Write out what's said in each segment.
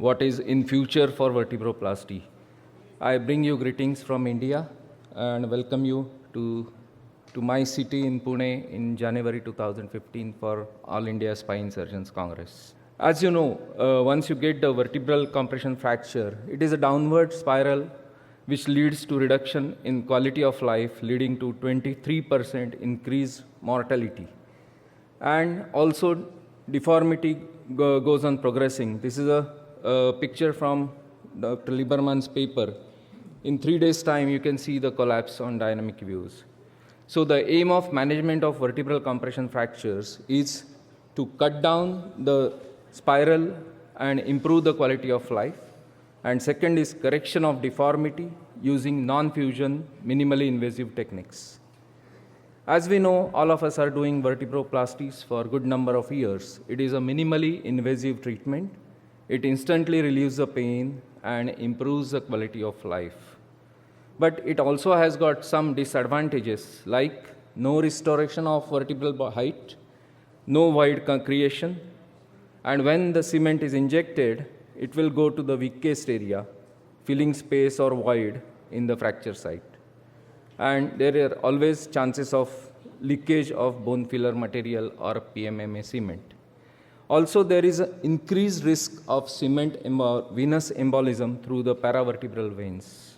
what is in future for vertebroplasty. I bring you greetings from India and welcome you to my city in Pune in January 2015 for All India Spine Surgeons Congress. As you know, once you get the vertebral compression fracture, it is a downward spiral which leads to reduction in quality of life, leading to 23% increased mortality. And also deformity goes on progressing. This is a picture from Dr. Lieberman's paper. In 3 days' time, you can see the collapse on dynamic views. So the aim of management of vertebral compression fractures is to cut down the spiral and improve the quality of life. And second is correction of deformity using non-fusion, minimally invasive techniques. As we know, all of us are doing vertebroplasties for a good number of years. It is a minimally invasive treatment. It instantly relieves the pain and improves the quality of life. But it also has got some disadvantages like no restoration of vertebral height, no void creation, and when the cement is injected, it will go to the weakest area, filling space or void in the fracture site. And there are always chances of leakage of bone filler material or PMMA cement. Also, there is an increased risk of venous embolism through the paravertebral veins.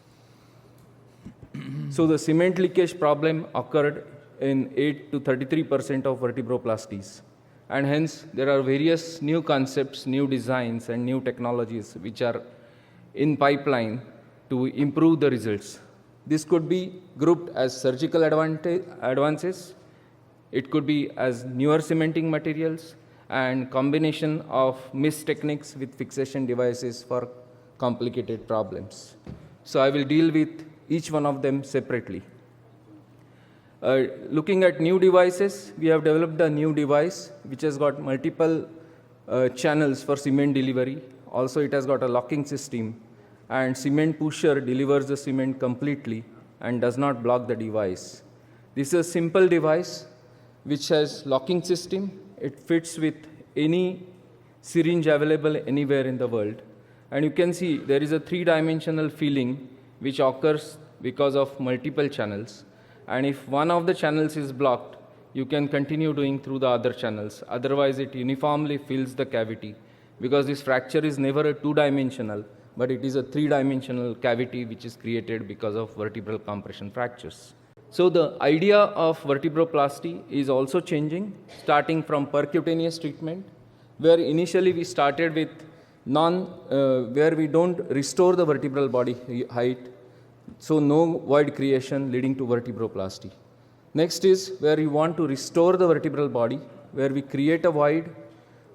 So the cement leakage problem occurred in 8 to 33% of vertebroplasties. And hence, there are various new concepts, new designs, and new technologies which are in pipeline to improve the results. This could be grouped as surgical advances. It could be as newer cementing materials and combination of MISST techniques with fixation devices for complicated problems. So I will deal with each one of them separately. Looking at new devices, we have developed a new device which has got multiple channels for cement delivery. Also, it has got a locking system, and cement pusher delivers the cement completely and does not block the device. This is a simple device which has locking system. It fits with any syringe available anywhere in the world. And you can see there is a three-dimensional feeling which occurs because of multiple channels. And if one of the channels is blocked, you can continue doing through the other channels. Otherwise, it uniformly fills the cavity because this fracture is never a two-dimensional, but it is a three-dimensional cavity which is created because of vertebral compression fractures. So the idea of vertebroplasty is also changing, starting from percutaneous treatment, where initially we started with where we don't restore the vertebral body height, so no void creation leading to vertebroplasty. Next is where we want to restore the vertebral body, where we create a void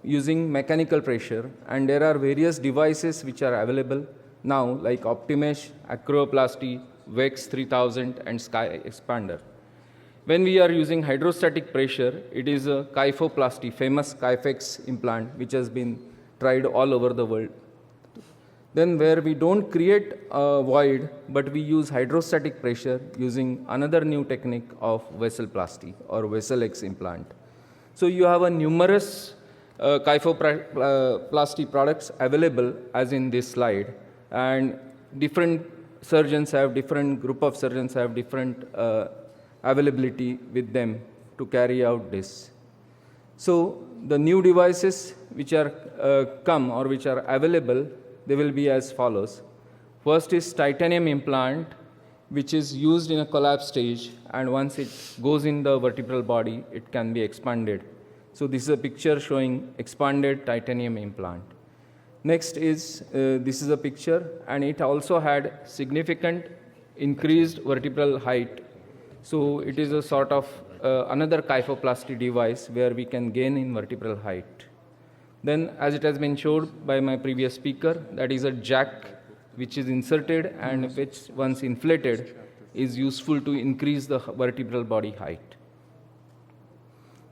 using mechanical pressure, and there are various devices which are available now like Optimesh, Acroplasty, Vex 3000 and Sky Expander. When we are using hydrostatic pressure, it is a kyphoplasty, famous Kyphex implant which has been tried all over the world. Then where we don't create a void, but we use hydrostatic pressure using another new technique of vesselplasty or vessel X implant. So you have a numerous kyphoplasty products available as in this slide, and different surgeons have different group of surgeons have different availability with them to carry out this. So the new devices which are come or which are available, they will be as follows. First is titanium implant, which is used in a collapse stage, and once it goes in the vertebral body, it can be expanded. So this is a picture showing expanded titanium implant. Next is, this is a picture, and it also had significant increased vertebral height. So it is a sort of another kyphoplasty device where we can gain in vertebral height. Then, as it has been showed by my previous speaker, that is a jack which is inserted and which, once inflated, is useful to increase the vertebral body height.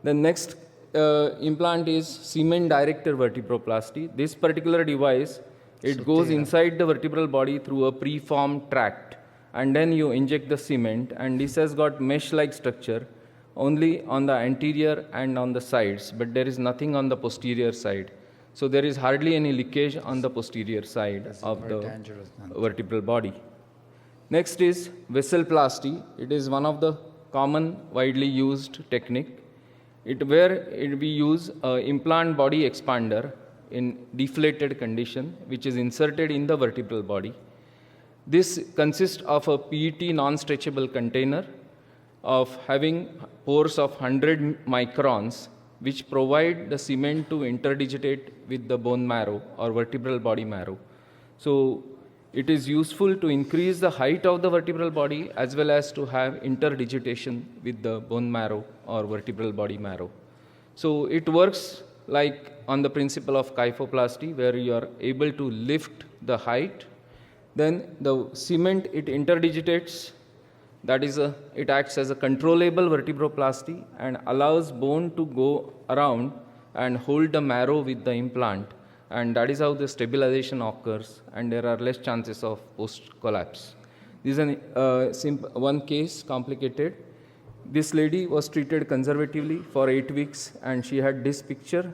The next implant is cement-directed vertebroplasty. This particular device, it goes inside the vertebral body through a preformed tract, and then you inject the cement, and this has got mesh-like structure only on the anterior and on the sides, but there is nothing on the posterior side. So there is hardly any leakage on the posterior side of the vertebral body. Next is vesselplasty. It is one of the common widely used technique. We use implant body expander in deflated condition, which is inserted in the vertebral body. This consists of a PET non-stretchable container of having pores of 100 microns, which provide the cement to interdigitate with the bone marrow or vertebral body marrow. So it is useful to increase the height of the vertebral body as well as to have interdigitation with the bone marrow or vertebral body marrow. So it works like on the principle of kyphoplasty, where you are able to lift the height. Then the cement, it interdigitates. That is, it acts as a controllable vertebroplasty and allows bone to go around and hold the marrow with the implant. And that is how the stabilization occurs, and there are less chances of post-collapse. This is one case, complicated. This lady was treated conservatively for 8 weeks, and she had this picture.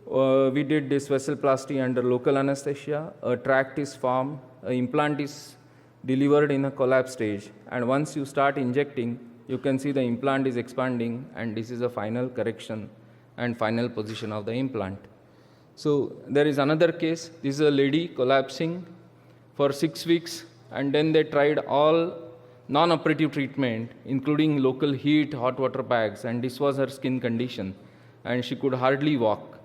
We did this vesselplasty under local anesthesia. A tract is formed, an implant is delivered in a collapse stage, and once you start injecting, you can see the implant is expanding, and this is a final correction and final position of the implant. So there is another case. This is a lady collapsing for 6 weeks, and then they tried all non-operative treatment, including local heat, hot water bags, and this was her skin condition, and she could hardly walk.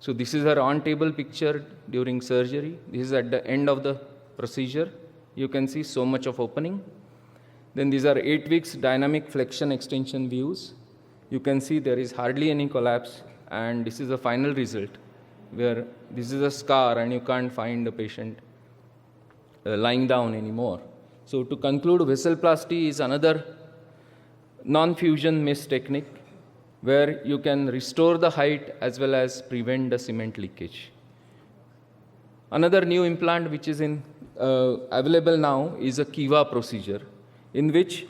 So this is her on-table picture during surgery. This is at the end of the procedure. You can see so much of opening. Then these are 8 weeks dynamic flexion extension views. You can see there is hardly any collapse, and this is the final result, where this is a scar and you can't find the patient lying down anymore. So to conclude, vesselplasty is another non-fusion MISST technique where you can restore the height as well as prevent the cement leakage. Another new implant which is available now is a Kiva procedure, in which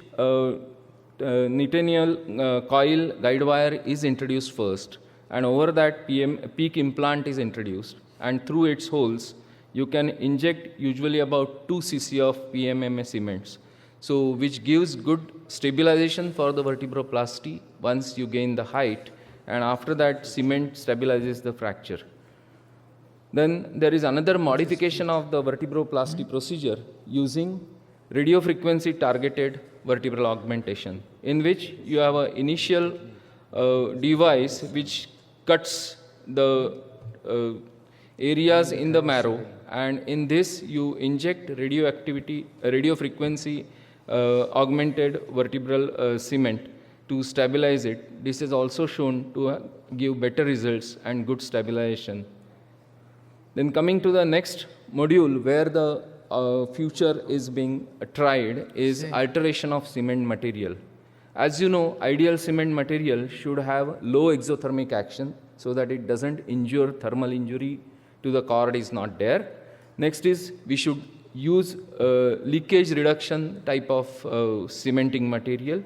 Nitinol coil guide wire is introduced first, and over that PEEK implant is introduced, and through its holes you can inject usually about 2 cc of PMMA cements, so which gives good stabilization for the vertebroplasty once you gain the height, and after that cement stabilizes the fracture. Then there is another modification of the vertebroplasty procedure using radiofrequency targeted vertebral augmentation, in which you have an initial device which cuts the areas in the marrow, and in this you inject radiofrequency augmented vertebral cement to stabilize it. This is also shown to give better results and good stabilization. Then coming to the next module where the future is being tried is alteration of cement material. As you know, ideal cement material should have low exothermic action so that it doesn't injure, thermal injury to the cord is not there. Next is we should use leakage reduction type of cementing material,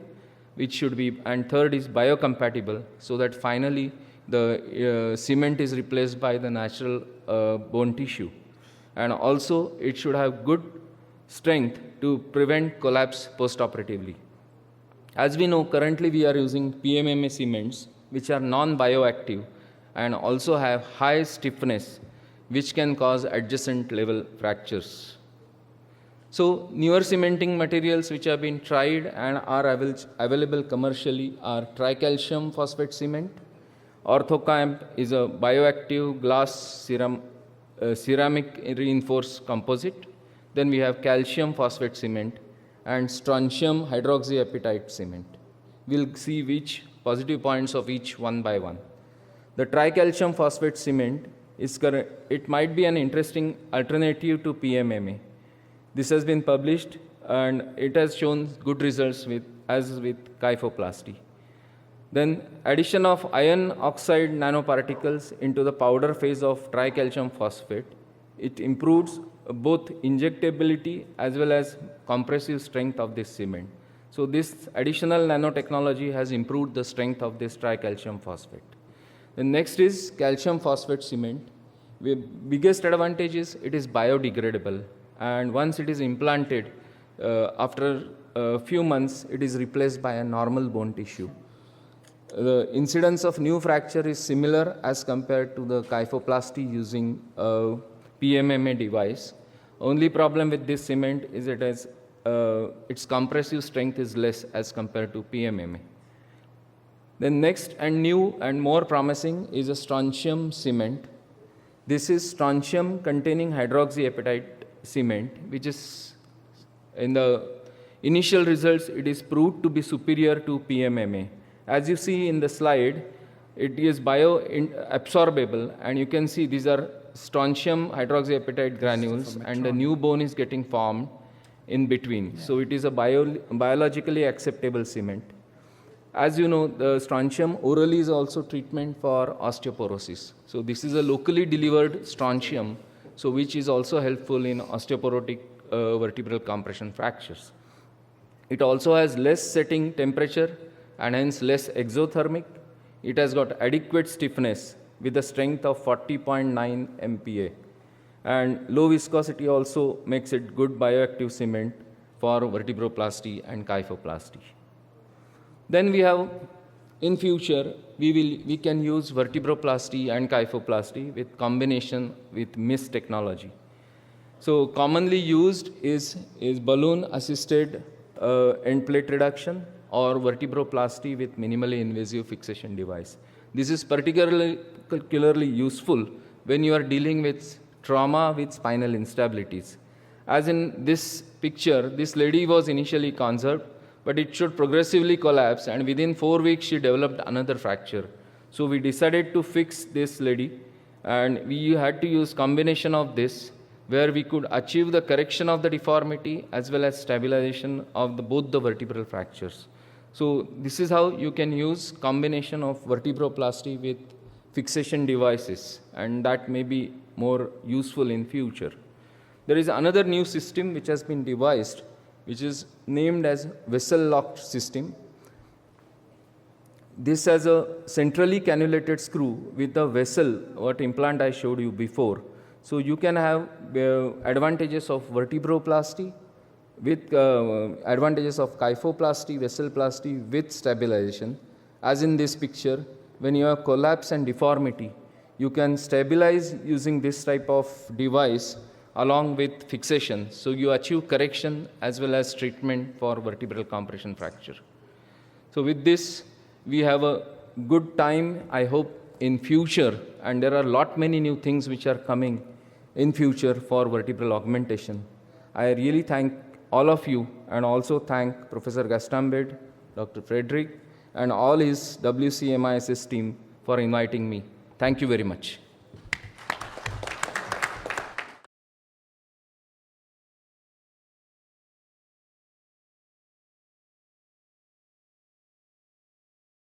which should be, and third is biocompatible, so that finally the cement is replaced by the natural bone tissue. And also it should have good strength to prevent collapse postoperatively. As we know, currently we are using PMMA cements which are non-bioactive and also have high stiffness, which can cause adjacent level fractures. So newer cementing materials which have been tried and are available commercially are Tricalcium Phosphate cement. Orthocamp is a bioactive glass ceramic reinforced composite. Then we have calcium phosphate cement and strontium hydroxyapatite cement. We'll see which positive points of each one by one. The tricalcium phosphate cement it might be an interesting alternative to PMMA. This has been published and it has shown good results as with kyphoplasty. Then addition of iron oxide nanoparticles into the powder phase of tricalcium phosphate, it improves both injectability as well as compressive strength of this cement. So this additional nanotechnology has improved the strength of this tricalcium phosphate. The next is calcium phosphate cement. The biggest advantage is it is biodegradable, and once it is implanted, after a few months, it is replaced by a normal bone tissue. The incidence of new fracture is similar as compared to the kyphoplasty using a PMMA device. Only problem with this cement is it has, its compressive strength is less as compared to PMMA. Then next and new and more promising is a strontium cement. This is strontium containing hydroxyapatite cement, which is in the initial results, it is proved to be superior to PMMA. As you see in the slide, it is bioabsorbable, and you can see these are strontium hydroxyapatite granules, and the new bone is getting formed in between. Yeah. So it is a biologically acceptable cement. As you know, the strontium orally is also treatment for osteoporosis. So this is a locally delivered strontium, so which is also helpful in osteoporotic vertebral compression fractures. It also has less setting temperature and hence less exothermic. It has got adequate stiffness with a strength of 40.9 MPa. And low viscosity also makes it good bioactive cement for vertebroplasty and kyphoplasty. Then we have, in future, we can use vertebroplasty and kyphoplasty with combination with MISST technology. So commonly used is balloon-assisted end plate reduction or vertebroplasty with minimally invasive fixation device. This is particularly useful when you are dealing with trauma with spinal instabilities. As in this picture, this lady was initially conserved, but it should progressively collapse, and within 4 weeks she developed another fracture. So we decided to fix this lady, and we had to use combination of this, where we could achieve the correction of the deformity as well as stabilization of both the vertebral fractures. So this is how you can use combination of vertebroplasty with fixation devices, and that may be more useful in future. There is another new system which has been devised, which is named as vessel-locked system. This has a centrally cannulated screw with a vessel, what implant I showed you before. So you can have advantages of vertebroplasty with advantages of kyphoplasty, vesselplasty with stabilization. As in this picture, when you have collapse and deformity, you can stabilize using this type of device along with fixation. So you achieve correction as well as treatment for vertebral compression fracture. So with this, we have a good time, I hope, in future, and there are many new things which are coming in future for vertebral augmentation. I really thank all of you, and also thank Professor Gastambed, Dr. Frederick, and all his WCMISST team for inviting me. Thank you very much.